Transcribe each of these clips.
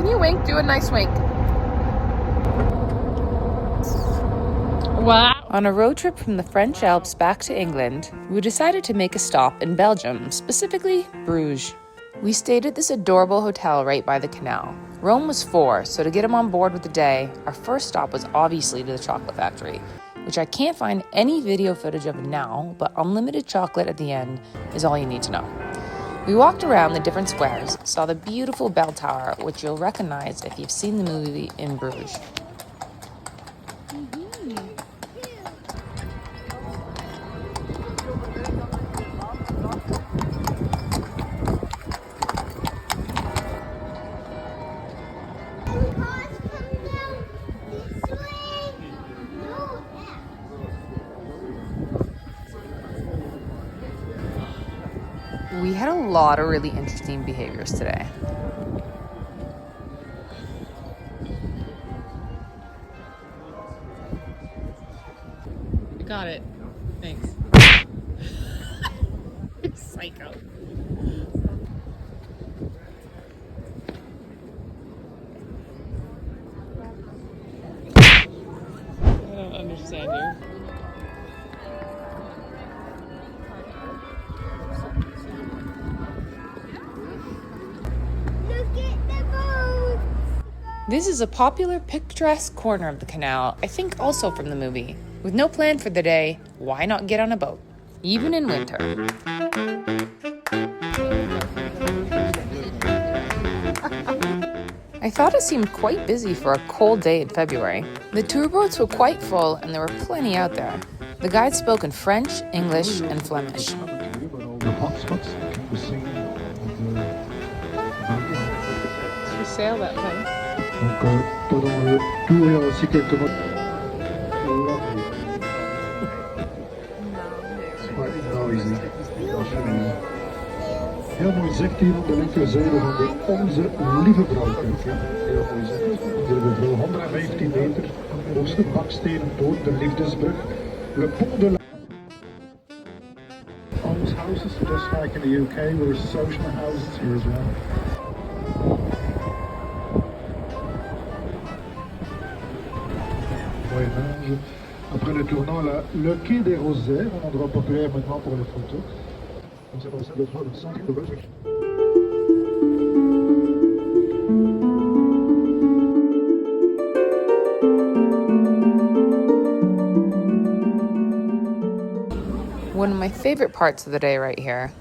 Can you wink? Do a nice wink. Wow. On a road trip from the French Alps back to England, we decided to make a stop in Belgium, specifically Bruges. We stayed at this adorable hotel right by the canal. Rome was 4, so to get him on board with the day, our first stop was obviously to the chocolate factory, which I can't find any video footage of now, but unlimited chocolate at the end is all you need to know. We walked around the different squares, saw the beautiful bell tower, which you'll recognize if you've seen the movie in Bruges. We had a lot of really interesting behaviors today. I got it. Thanks. Psycho. I don't understand you. This is a popular picturesque corner of the canal, I think also from the movie. With no plan for the day, why not get on a boat? Even in winter. I thought it seemed quite busy for a cold day in February. The tour boats were quite full and there were plenty out there. The guide spoke in French, English, and Flemish. For sale, that place. Pendant le tour, il y a aussi quelques mots. Heel mooi zicht hier op de linkerzijde van de Onze Lieve Vrouw. Heel mooi zicht. De vrouw 115 meter, hoogste bakstenen toont de Liefdesbrug. Le Pont de la Alms houses, just like in the UK, where social houses here as well. Après le tournant, le quai des Rosaires, un endroit populaire maintenant pour les photos. Donc c'est comme ça le tour de centre de Belgique. One of my favorite parts of the day right here.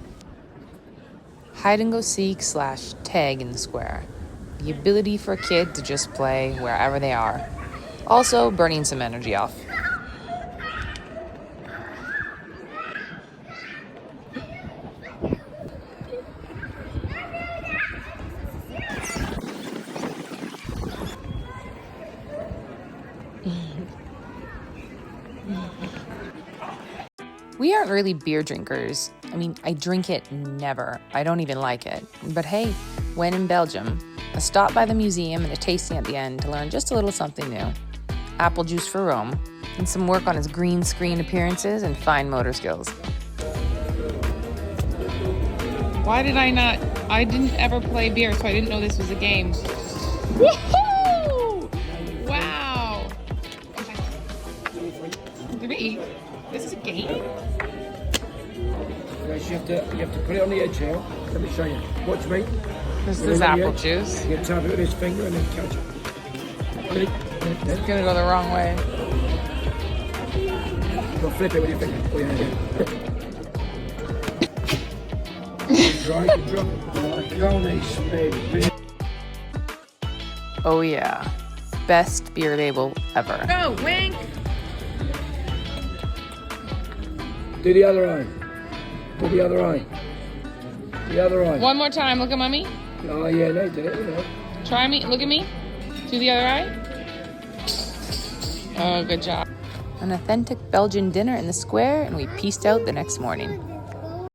Hide and go seek / tag in the square. The ability for a kid to just play wherever they are. Also, burning some energy off. We aren't really beer drinkers. I mean, I drink it never. I don't even like it. But hey, when in Belgium, a stop by the museum and a tasting at the end to learn just a little something new. Apple juice for Rome, and some work on his green screen appearances and fine motor skills. Why did I didn't ever play beer, so I didn't know this was a game. Woohoo! Wow! Did we eat? This is a game? Yes, you have to put it on the edge here. Let me show you. Watch me. This is apple juice. You tap it with his finger and then catch it. Ready? It's gonna go the wrong way. Go flip it with your finger. Oh, yeah. Oh yeah. Best beer label ever. Go, wink! Do the other eye. Do the other eye. The other eye. One more time, look at mommy. Oh, yeah, no, did it, you know. Try me, look at me. Do the other eye. Oh, good job. An authentic Belgian dinner in the square, and we pieced out the next morning.